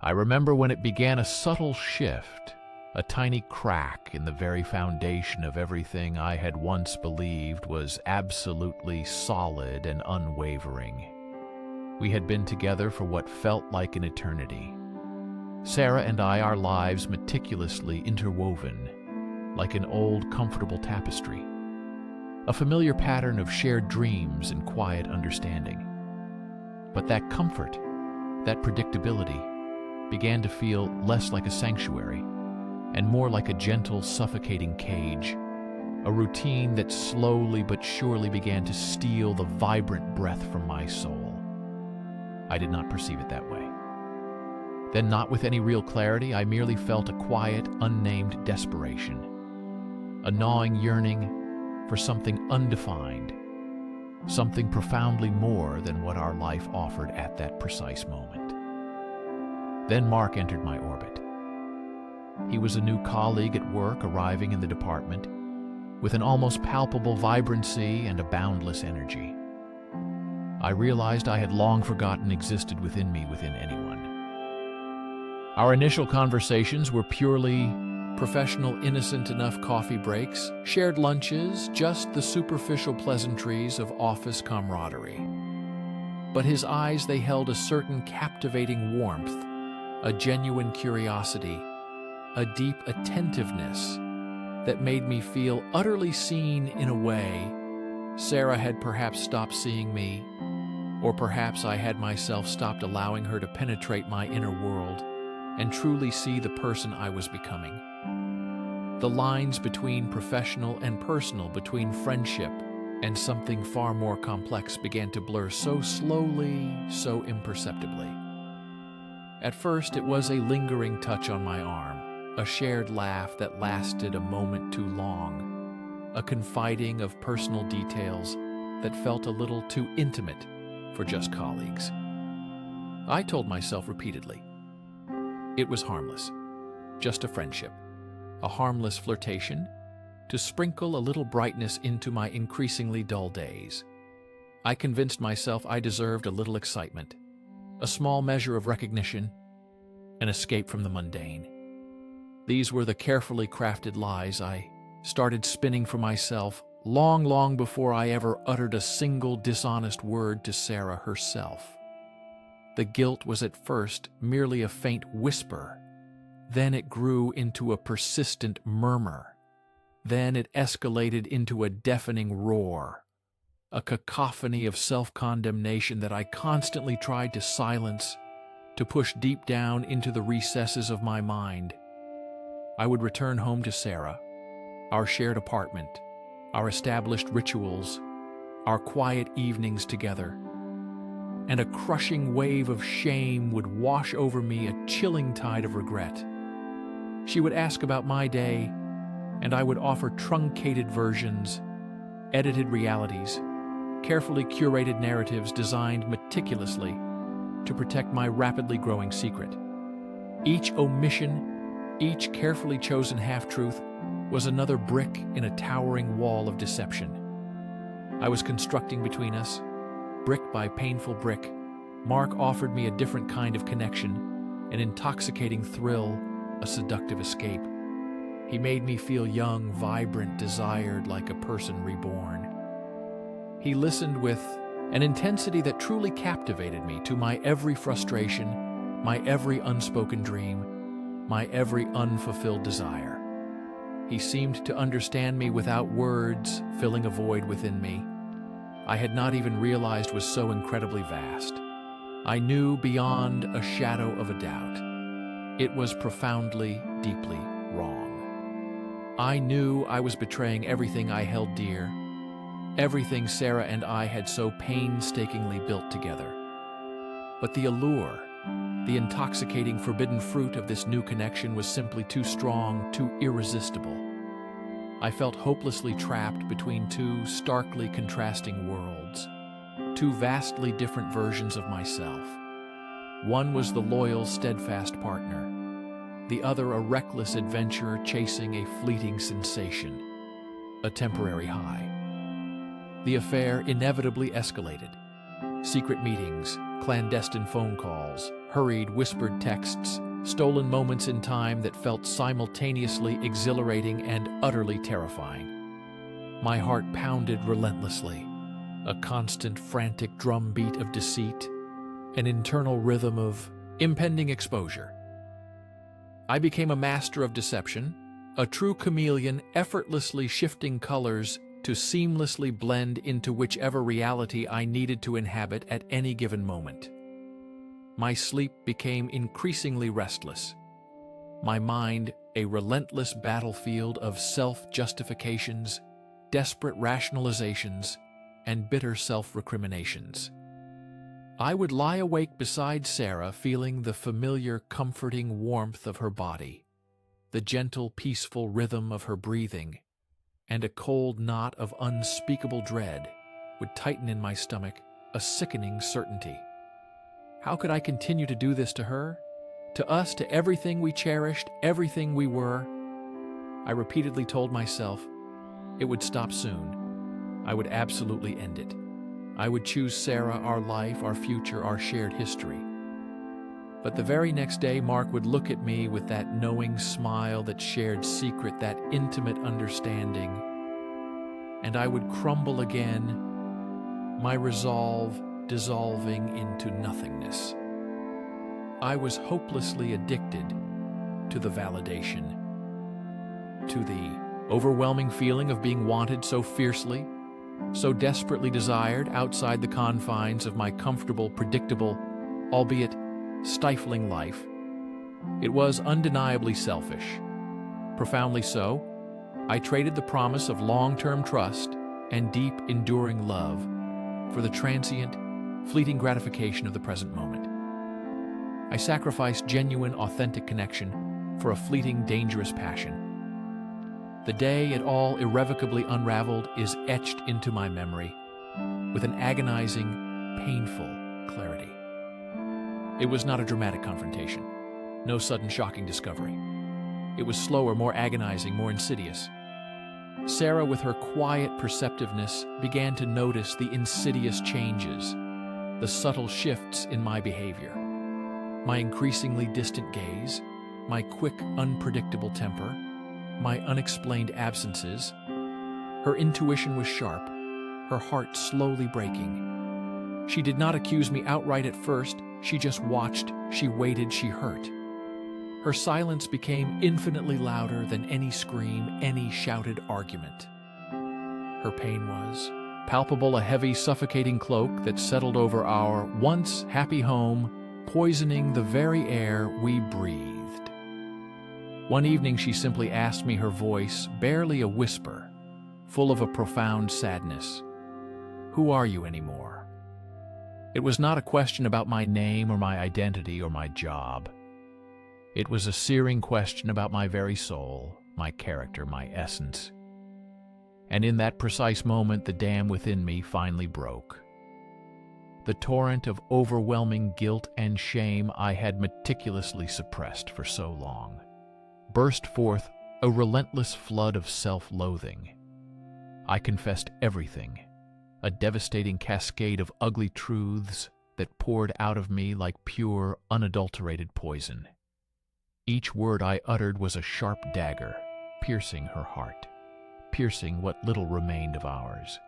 I remember when it began, a subtle shift, a tiny crack in the very foundation of everything I had once believed was absolutely solid and unwavering. We had been together for what felt like an eternity. Sarah and I, our lives meticulously interwoven, like an old, comfortable tapestry. A familiar pattern of shared dreams and quiet understanding. But that comfort, that predictability, began to feel less like a sanctuary and more like a gentle, suffocating cage, a routine that slowly but surely began to steal the vibrant breath from my soul. I did not perceive it that way. Then, not with any real clarity, I merely felt a quiet, unnamed desperation, a gnawing yearning for something undefined, something profoundly more than what our life offered at that precise moment. Then Mark entered my orbit. He was a new colleague at work, arriving in the department with an almost palpable vibrancy and a boundless energy. I realized I had long forgotten existed within me within anyone. Our initial conversations were purely professional, innocent enough coffee breaks, shared lunches, just the superficial pleasantries of office camaraderie. But his eyes, they held a certain captivating warmth, a genuine curiosity, a deep attentiveness that made me feel utterly seen in a way Sarah had perhaps stopped seeing me, or perhaps I had myself stopped allowing her to penetrate my inner world and truly see the person I was becoming. The lines between professional and personal, between friendship and something far more complex, began to blur so slowly, so imperceptibly. At first, it was a lingering touch on my arm, a shared laugh that lasted a moment too long, a confiding of personal details that felt a little too intimate for just colleagues. I told myself repeatedly, it was harmless, just a friendship, a harmless flirtation, to sprinkle a little brightness into my increasingly dull days. I convinced myself I deserved a little excitement, a small measure of recognition, an escape from the mundane. These were the carefully crafted lies I started spinning for myself long before I ever uttered a single dishonest word to Sarah herself. The guilt was at first merely a faint whisper. Then it grew into a persistent murmur. Then it escalated into a deafening roar, a cacophony of self-condemnation that I constantly tried to silence, to push deep down into the recesses of my mind. I would return home to Sarah, our shared apartment, our established rituals, our quiet evenings together, and a crushing wave of shame would wash over me, a chilling tide of regret. She would ask about my day, and I would offer truncated versions, edited realities, carefully curated narratives designed meticulously to protect my rapidly growing secret. Each omission, each carefully chosen half-truth was another brick in a towering wall of deception. I was constructing between us, brick by painful brick. Mark offered me a different kind of connection, an intoxicating thrill, a seductive escape. He made me feel young, vibrant, desired, like a person reborn. He listened with an intensity that truly captivated me to my every frustration, my every unspoken dream, my every unfulfilled desire. He seemed to understand me without words, filling a void within me I had not even realized was so incredibly vast. I knew beyond a shadow of a doubt it was profoundly, deeply wrong. I knew I was betraying everything I held dear, everything Sarah and I had so painstakingly built together. But the allure, the intoxicating forbidden fruit of this new connection was simply too strong, too irresistible. I felt hopelessly trapped between two starkly contrasting worlds, two vastly different versions of myself. One was the loyal, steadfast partner, the other a reckless adventurer chasing a fleeting sensation, a temporary high. The affair inevitably escalated. Secret meetings, clandestine phone calls, hurried, whispered texts, stolen moments in time that felt simultaneously exhilarating and utterly terrifying. My heart pounded relentlessly, a constant frantic drumbeat of deceit, an internal rhythm of impending exposure. I became a master of deception, a true chameleon effortlessly shifting colors to seamlessly blend into whichever reality I needed to inhabit at any given moment. My sleep became increasingly restless, my mind a relentless battlefield of self-justifications, desperate rationalizations, and bitter self-recriminations. I would lie awake beside Sarah, feeling the familiar, comforting warmth of her body, the gentle, peaceful rhythm of her breathing, and a cold knot of unspeakable dread would tighten in my stomach, a sickening certainty. How could I continue to do this to her? To us, to everything we cherished, everything we were? I repeatedly told myself it would stop soon. I would absolutely end it. I would choose Sarah, our life, our future, our shared history. But the very next day, Mark would look at me with that knowing smile, that shared secret, that intimate understanding, and I would crumble again, my resolve dissolving into nothingness. I was hopelessly addicted to the validation, to the overwhelming feeling of being wanted so fiercely, so desperately desired outside the confines of my comfortable, predictable, albeit stifling life. It was undeniably selfish. Profoundly so, I traded the promise of long-term trust and deep, enduring love for the transient, fleeting gratification of the present moment. I sacrificed genuine, authentic connection for a fleeting, dangerous passion. The day it all irrevocably unraveled is etched into my memory with an agonizing, painful clarity. It was not a dramatic confrontation, no sudden shocking discovery. It was slower, more agonizing, more insidious. Sarah, with her quiet perceptiveness, began to notice the insidious changes, the subtle shifts in my behavior. My increasingly distant gaze, my quick, unpredictable temper, my unexplained absences. Her intuition was sharp, her heart slowly breaking. She did not accuse me outright at first, she just watched, she waited, she hurt. Her silence became infinitely louder than any scream, any shouted argument. Her pain was palpable, a heavy, suffocating cloak that settled over our once happy home, poisoning the very air we breathed. One evening she simply asked me, her voice barely a whisper, full of a profound sadness, "Who are you anymore?" It was not a question about my name or my identity or my job. It was a searing question about my very soul, my character, my essence. And in that precise moment, the dam within me finally broke. The torrent of overwhelming guilt and shame I had meticulously suppressed for so long burst forth, a relentless flood of self-loathing. I confessed everything, a devastating cascade of ugly truths that poured out of me like pure, unadulterated poison. Each word I uttered was a sharp dagger, piercing her heart, piercing what little remained of ours.